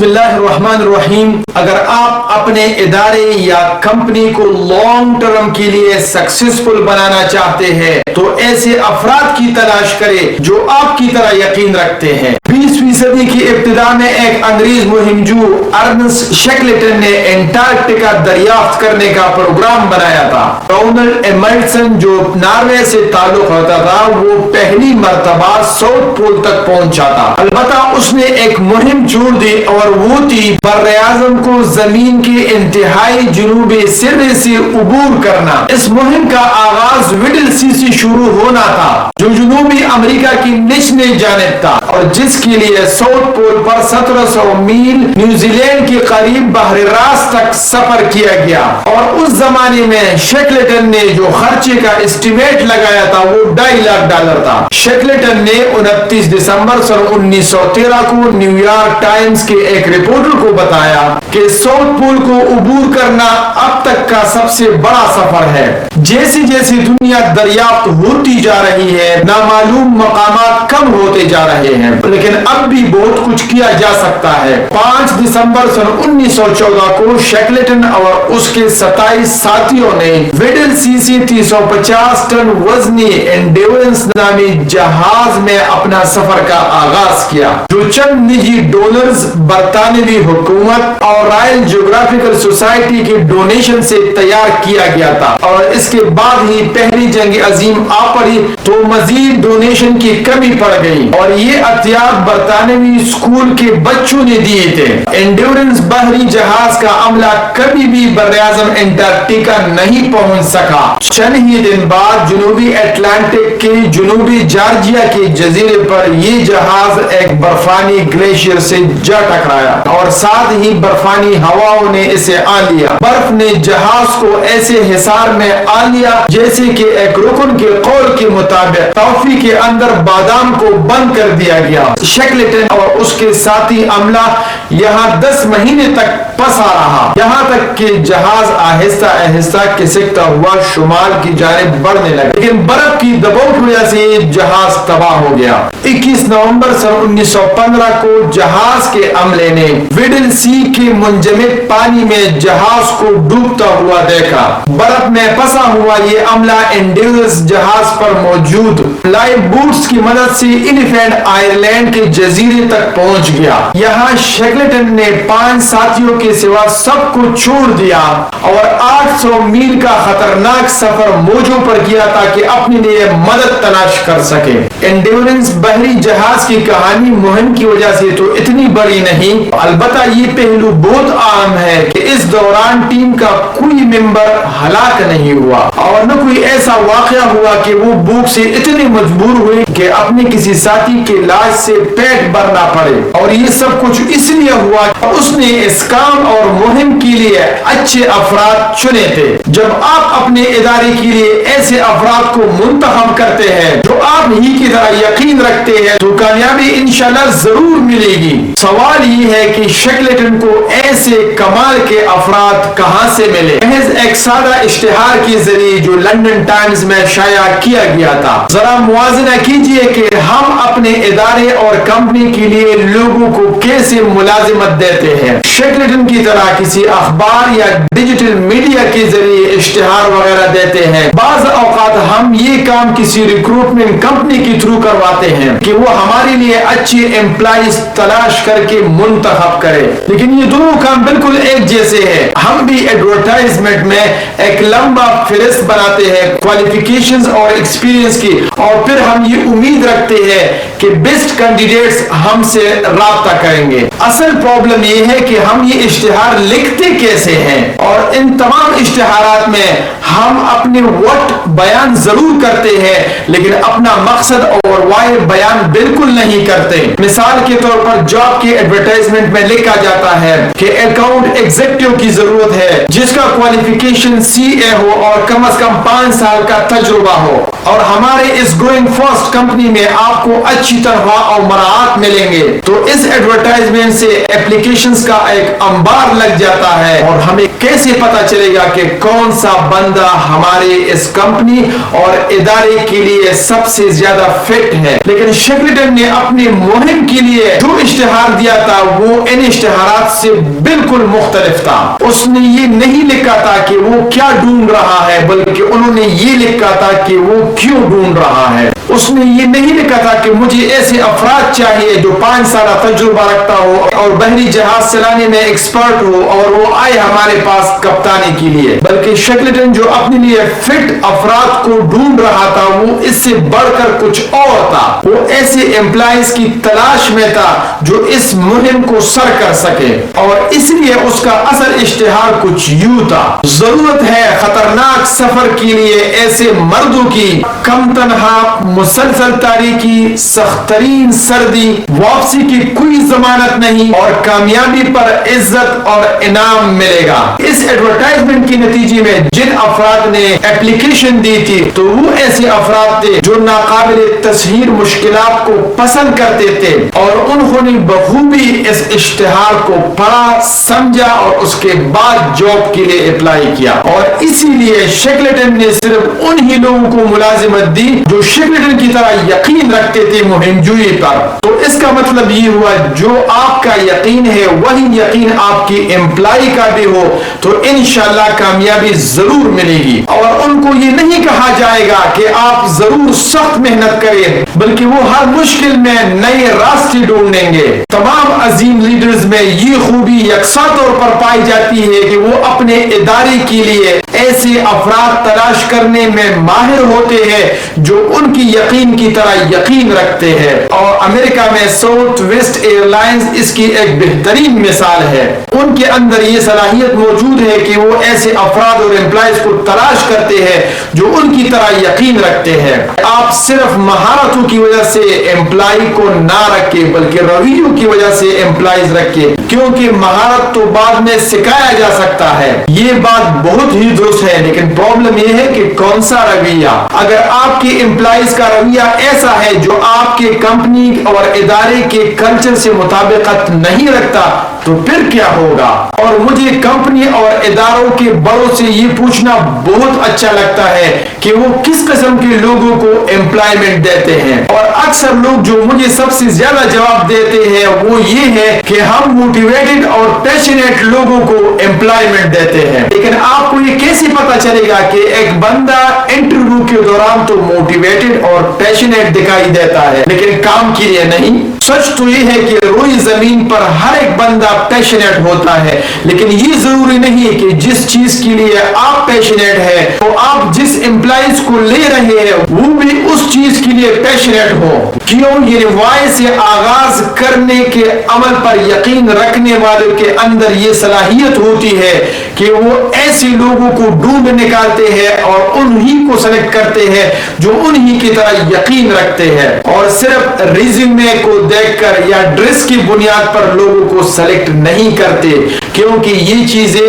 بسم اللہ الرحمن الرحیم. اگر آپ اپنے ادارے یا کمپنی کو لانگ ٹرم کے لیے سکسیسفل بنانا چاہتے ہیں تو ایسے افراد کی تلاش کریں جو آپ کی طرح یقین رکھتے ہیں. 20ویں صدی کی ابتدا میں ایک انگریز مہمجو ارنسٹ شیکلٹن نے انٹارکٹیکا دریافت کرنے کا پروگرام بنایا تھا. رونلڈ ایمرسن جو ناروے سے تعلق ہوتا تھا وہ پہلی مرتبہ ساؤتھ پول تک پہنچا تھا. البتہ اس نے ایک مہم چھوڑ دی اور وہ تھی بر اعظم کو زمین کے انتہائی جنوبی سرے سے عبور کرنا. اس مہم کا آغاز وڈل سی سے شروع ہونا تھا جو جنوبی امریکہ کی نچلی جانب تھا اور جس کے لیے ساؤتھ پول پر 1700 میل نیوزی لینڈ کے قریب بحر راست تک سفر کیا گیا. اور اس زمانے میں شیکلٹن نے جو خرچے کا اسٹیمیٹ لگایا تھا وہ $2.5 لاکھ تھا. شیکلٹن نے 29 دسمبر سن 1913 کو نیو یارک ٹائمز کے ایک رپورٹر کو بتایا کہ ساؤتھ پول کو عبور کرنا اب تک کا سب سے بڑا سفر ہے. جیسی جیسی دنیا دریافت ہوتی جا رہی ہے نامعلوم مقامات کم ہوتے جا رہے ہیں لیکن اب بھی بہت کچھ کیا جا سکتا ہے. 5 دسمبر سن 1914 کو شیکلٹن اور اس کے 27 ساتھیوں نے وڈل سی سے 350 ٹن وزنی انڈیورنس نامی جہاز میں اپنا سفر کا آغاز کیا جو چند نجی ڈونرز، برطانوی حکومت اور رائل جیوگرافیکل سوسائٹی کے ڈونیشن سے تیار کیا گیا تھا. اور اس کے بعد ہی پہلی جنگ عظیم آ پڑی تو مزید ڈونیشن کی کمی پڑ گئی اور یہ عطیات برطانوی اسکول کے بچوں نے دیے تھے. انڈیورنس بحری جہاز کا عملہ کبھی بھی براعظم انٹارکٹیکا نہیں پہنچ سکا. چند ہی دن بعد جنوبی اٹلانٹک کے جنوبی جارجیا کے جزیرے پر یہ جہاز ایک برفانی گلیشیئر سے جا ٹکرایا اور ساتھ ہی برفانی ہواؤں نے اسے آ لیا. برف نے جہاز کو ایسے حصار میں آ لیا جیسے کہ ایک رکن کے قول کے مطابق ٹافی کے اندر بادام کو بند کر دیا گیا. شیکلٹن اور اس کے ساتھی عملہ یہاں 10 مہینے تک پھنسا رہا یہاں تک کہ جہاز آہستہ آہستہ کھسکتا ہوا شمال کی جانب بڑھنے لگا لیکن برف کی دباؤ کی وجہ سے جہاز تباہ ہو گیا. 21 نومبر سن 1915 کو جہاز کے عملے نے وڈل سی کے منجمد پانی میں جہاز کو ڈوبتا ہوا دیکھا. برف میں پھنسا ہوا یہ عملہ انڈیورنس جہاز پر موجود لائف بوٹس کی مدد سے ایلیفینٹ آئرلینڈ کے جزیرے تک پہنچ گیا. یہاں شیکلٹن نے 5 ساتھیوں کے سوا سب کو چھوڑ دیا اور 800 میل کا خطرناک سفر موجوں پر کیا تاکہ اپنے لیے مدد تلاش کر سکے. انڈیورنس بحری جہاز کی کہانی مہم کی وجہ سے تو اتنی بڑی نہیں، البتہ یہ پہلو بہت عام ہے کہ اس دوران ٹیم کا کوئی ممبر ہلاک نہیں ہوا اور نہ کوئی ایسا واقعہ ہوا کہ وہ بھوک سے اتنے مجبور ہوئے کہ اپنے کسی ساتھی کے لاش سے پیٹ بھرنا پڑے. اور یہ سب کچھ اس لیے ہوا کہ اس نے اس کام اور مہم کے لیے اچھے افراد چنے تھے. جب آپ اپنے ادارے کے لیے ایسے افراد کو منتخب کرتے ہیں جو آپ ہی کی طرح یقین رکھتے ہیں تو کامیابی انشاءاللہ ضرور ملے گی. سوال یہ ہے کہ شیکلٹن کو ایسے کمال کے افراد کہاں سے ملے؟ محض ایک سادہ اشتہار کے ذریعے جو لندن ٹائمز میں شائع کیا گیا تھا. ذرا موازنہ کیجئے کہ ہم اپنے ادارے اور کمپنی کے لیے لوگوں کو کیسے ملازمت دیتے ہیں. شیکلٹن کی طرح کسی اخبار یا ڈیجیٹل میڈیا کے ذریعے اشتہار وغیرہ دیتے ہیں. بعض اوقات ہم یہ کام کسی ریکروٹمنٹ کمپنی کے تھرو کرواتے ہیں کہ وہ ہمارے لیے اچھے امپلائیز تلاش کر کے منتخب کرے لیکن یہ دونوں کام بالکل ایک جیسے ہیں. ہم بھی ایڈورٹائزمنٹ میں ایک لمبا فہرست بناتے ہیں کوالیفیکیشنز اور ایکسپیرینس کی اور پھر ہم یہ امید رکھتے ہیں کہ بیسٹ کینڈیڈیٹس ہم سے رابطہ کریں گے. اصل پرابلم یہ ہے کہ ہم یہ اشتہار لکھتے کیسے ہیں اور ان تمام اشتہارات میں ہم اپنے وقت بیان ضرور کرتے ہیں لیکن اپنا مقصد اور وائے بیان بالکل نہیں کرتے. مثال کے طور پر جاب کے ایڈورٹائزمنٹ میں لکھا جاتا ہے کہ اکاؤنٹ ایگزیکٹو کی ضرورت ہے جس کا کوالیفیکیشن CA ہو اور کم از کم 5 سال کا تجربہ ہو. اور ہمارے اس گروئنگ فاسٹ کمپنی میں آپ کو اچھی تنخواہ اور مراعات ملیں گے. تو اس ایڈورٹائزمنٹ سے اپلیکیشنز کا ایک انبار لگ جاتا ہے اور ہمیں کیسے پتا چلے گا کہ کون سا بندہ ہمارے اس کمپنی اور ادارے کے لیے سب سے زیادہ فٹ ہے. لیکن شیکلٹن نے اپنی مہم کے لیے جو اشتہار دیا تھا وہ ان اشتہارات سے بالکل مختلف تھا. اس نے یہ نہیں لکھا تھا کہ وہ کیا ڈھونڈ رہا ہے بلکہ انہوں نے یہ لکھا تھا کہ وہ کیوں ڈھونڈ رہا ہے. اس نے یہ نہیں لکھا تھا کہ مجھے ایسے افراد چاہیے جو 5 سالہ تجربہ رکھتا ہو اور بحری جہاز چلانے میں ایکسپرٹ ہو اور وہ آئے ہمارے پاس کپتانی کے لیے. بلکہ شیکلٹن جو اپنے لیے فٹ افراد کو ڈھونڈ رہا تھا وہ اس سے بڑھ کر کچھ اور تھا. وہ ایسے امپلائیز کی تلاش میں تھا جو اس مہم کو سر کر سکے اور اس لیے اس کا اصل اشتہار کچھ یوں تھا: ضرورت ہے خطرناک سفر کے لیے ایسے مردوں کی، کم تنخواہ، مسلسل تاریکی، سخت ترین سردی، واپسی کی کوئی ضمانت نہیں اور کامیابی پر عزت اور انعام ملے گا. اس ایڈورٹائزمنٹ کے نتیجے میں جن افراد نے اپلیکیشن دی تھی تو وہ ایسے افراد تھے جو ناقابل تسخیر مشکلات کو پسند کرتے تھے اور انہوں نے بخوبی اس اشتہار کو پڑھا، سمجھا اور اس کے بعد جاب کے لیے اپلائی کیا. اور اسی لیے شیکلٹن نے صرف انہی لوگوں کو ملازمت دی جو شیکلٹن کی طرح یقین رکھتے تھے مہم جوئی پر. تو اس کا مطلب یہ ہوا جو آپ کا یقین ہے وہی یقین آپ کی امپلائی کا بھی ہو تو انشاءاللہ کامیابی ضرور ملے گی. اور ان کو یہ نہیں کہا جائے گا کہ آپ ضرور سخت محنت کریں بلکہ وہ ہر مشکل میں نئے راستے ڈھونڈیں گے. تمام عظیم لیڈرز میں یہ خوبی یکساں طور پر پائی جاتی ہے کہ وہ اپنے ادارے کے لیے ایسے افراد تلاش کرنے میں ماہر ہوتے ہیں جو ان کی یقین کی طرح یقین رکھتے ہیں. اور امریکہ میں ساؤتھ ویسٹ ایئر لائنز اس کی ایک بہترین مثال ہے. ان کے اندر یہ صلاحیت موجود ہے کہ وہ ایسے افراد اور امپلائیز کو تلاش کرتے ہیں جو ان کی طرح یقین رکھتے ہیں. آپ صرف مہارتوں کی وجہ سے امپلائی کو نہ رکھیں بلکہ رویوں کی وجہ سے امپلائیز رکھیں کیونکہ مہارت تو بعد میں سکھایا جا سکتا ہے. یہ بات بہت ہی درست ہے لیکن پرابلم یہ ہے کہ کون سا رویہ. اگر آپ کے امپلائیز کا رویہ ایسا ہے جو آپ کے کمپنی اور ادارے کے کلچر سے مطابقت نہیں رکھتا تو پھر کیا ہوگا. اور مجھے کمپنی اور اداروں کے بڑوں سے یہ پوچھنا بہت اچھا لگتا ہے کہ وہ کس قسم کے لوگوں کو امپلائمنٹ دیتے ہیں. اور اکثر لوگ جو مجھے سب سے زیادہ جواب دیتے ہیں وہ یہ ہے کہ ہم موٹیویٹڈ اور پیشنیٹ لوگوں کو امپلائمنٹ دیتے ہیں. لیکن آپ کو یہ کیسے پتا چلے گا کہ ایک بندہ انٹرویو کے دوران تو موٹیویٹڈ اور پیشنیٹ دکھائی دیتا ہے لیکن کام کے لیے نہیں. سچ تو یہ ہے کہ روئی زمین پر ہر ایک بندہ پیشنیٹ ہوتا ہے لیکن یہ ضروری نہیں کہ جس چیز کے لیے آپ پیشنیٹ ہے تو آپ جس امپلائیز کو لے رہے ہیں وہ بھی اس چیز کے لیے پیشنیٹ ہو. کیوں؟ یہ وائے سے آغاز کرنے کے عمل پر یقین رکھنے والوں کے اندر یہ صلاحیت ہوتی ہے کہ وہ ایسے لوگوں کو ڈھونڈ نکالتے ہیں اور انہی کو سلیکٹ کرتے ہیں جو انہی کی طرح یقین رکھتے ہیں اور صرف ریزیومے کو دیکھ کر یا ڈریس کی بنیاد پر لوگوں کو سلیکٹ نہیں کرتے کیونکہ یہ چیزیں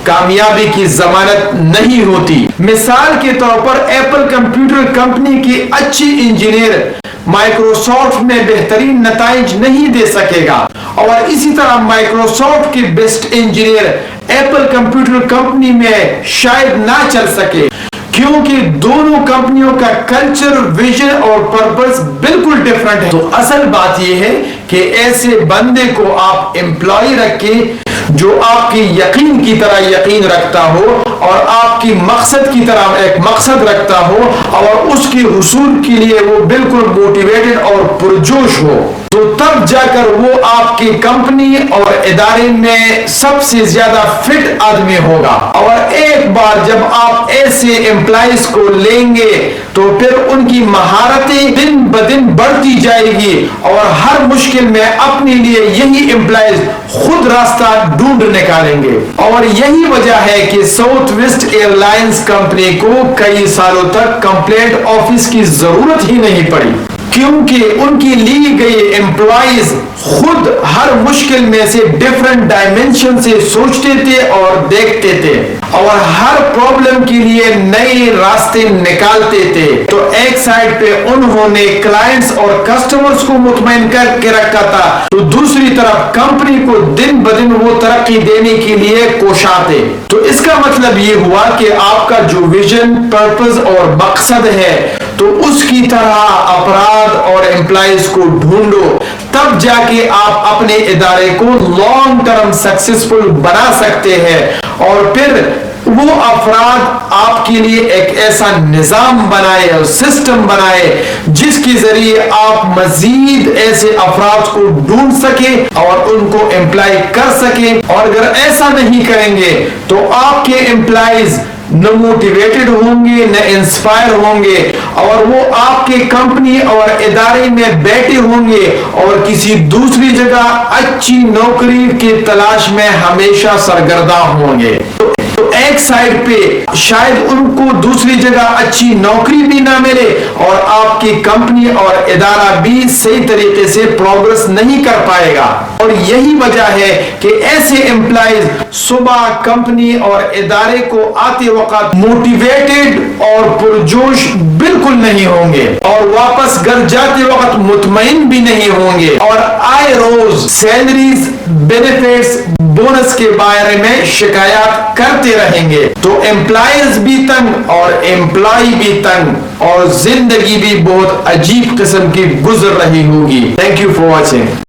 کامیابی کی ضمانت نہیں ہوتی. مثال کے طور پر ایپل کمپیوٹر کمپنی کی اچھی انجینئر مائکروسافٹ میں بہترین نتائج نہیں دے سکے گا اور اسی طرح مائکروسافٹ کے best engineer apple computer company میں شاید نہ چل سکے کیونکہ دونوں کمپنیوں کا کلچر، ویژن اور پرپس بالکل ڈیفرنٹ ہے. تو اصل بات یہ ہے کہ ایسے بندے کو آپ امپلائی رکھیں جو آپ کی یقین کی طرح یقین رکھتا ہو اور آپ کی مقصد کی طرح ایک مقصد رکھتا ہو اور اس کے حصول کے لیے وہ بالکل موٹیویٹڈ اور پرجوش ہو تو تب جا کر وہ آپ کی کمپنی اور ادارے میں سب سے زیادہ فٹ آدمی ہوگا. اور ایک بار جب آپ ایسے امپلائیز کو لیں گے تو پھر ان کی مہارتیں دن بدن بڑھتی جائے گی اور ہر مشکل میں اپنے لیے یہی امپلائیز خود راستہ ڈھونڈ نکالیں گے. اور یہی وجہ ہے کہ Southwest Airlines company کو کئی سالوں تک کمپلینٹ آفس کی ضرورت ہی نہیں پڑی. کیونکہ ان کی لی گئی امپلائیز خود ہر مشکل میں سے ڈیفرنٹ ڈائمینشن سے سوچتے تھے اور دیکھتے تھے اور ہر پرابلم کے لیے نئے راستے نکالتے تھے. تو ایک سائڈ پہ انہوں نے کلائنٹس اور کسٹمرز کو مطمئن کر کے رکھا تھا, تو دوسری طرف کمپنی کو دن بدن وہ ترقی دینے کے لیے کوشاں تھے. تو اس کا مطلب یہ ہوا کہ آپ کا جو ویژن, پرپز اور مقصد ہے تو اس کی طرح افراد اور امپلائیز کو ڈھونڈو, تب جا کے آپ اپنے ادارے کو لانگ ٹرم سکسیسفل بنا سکتے ہیں. اور پھر وہ افراد آپ کے لیے ایک ایسا نظام بنائے اور سسٹم بنائے جس کے ذریعے آپ مزید ایسے افراد کو ڈھونڈ سکیں اور ان کو امپلائی کر سکیں. اور اگر ایسا نہیں کریں گے تو آپ کے امپلائیز نہ موٹیویٹڈ ہوں گے, نہ انسپائر ہوں گے, اور وہ آپ کے کمپنی اور ادارے میں بیٹھے ہوں گے اور کسی دوسری جگہ اچھی نوکری کی تلاش میں ہمیشہ سرگرداں ہوں گے. تو ایک سائڈ پہ شاید ان کو دوسری جگہ اچھی نوکری بھی نہ ملے اور آپ کی کمپنی اور ادارہ بھی صحیح طریقے سے پروگرس نہیں کر پائے گا. اور یہی وجہ ہے کہ ایسے امپلائیز صبح کمپنی اور ادارے کو آتے وقت موٹیویٹڈ اور پرجوش بالکل نہیں ہوں گے, اور واپس گھر جاتے وقت مطمئن بھی نہیں ہوں گے, اور آئے روز سیلریز, بینیفٹس, بونس کے بارے میں شکایات کرتے رہیں گے. تو امپلائیز بھی تنگ اور امپلائی بھی تنگ, اور زندگی بھی بہت عجیب قسم کی گزر رہی ہوگی. Thank you for watching.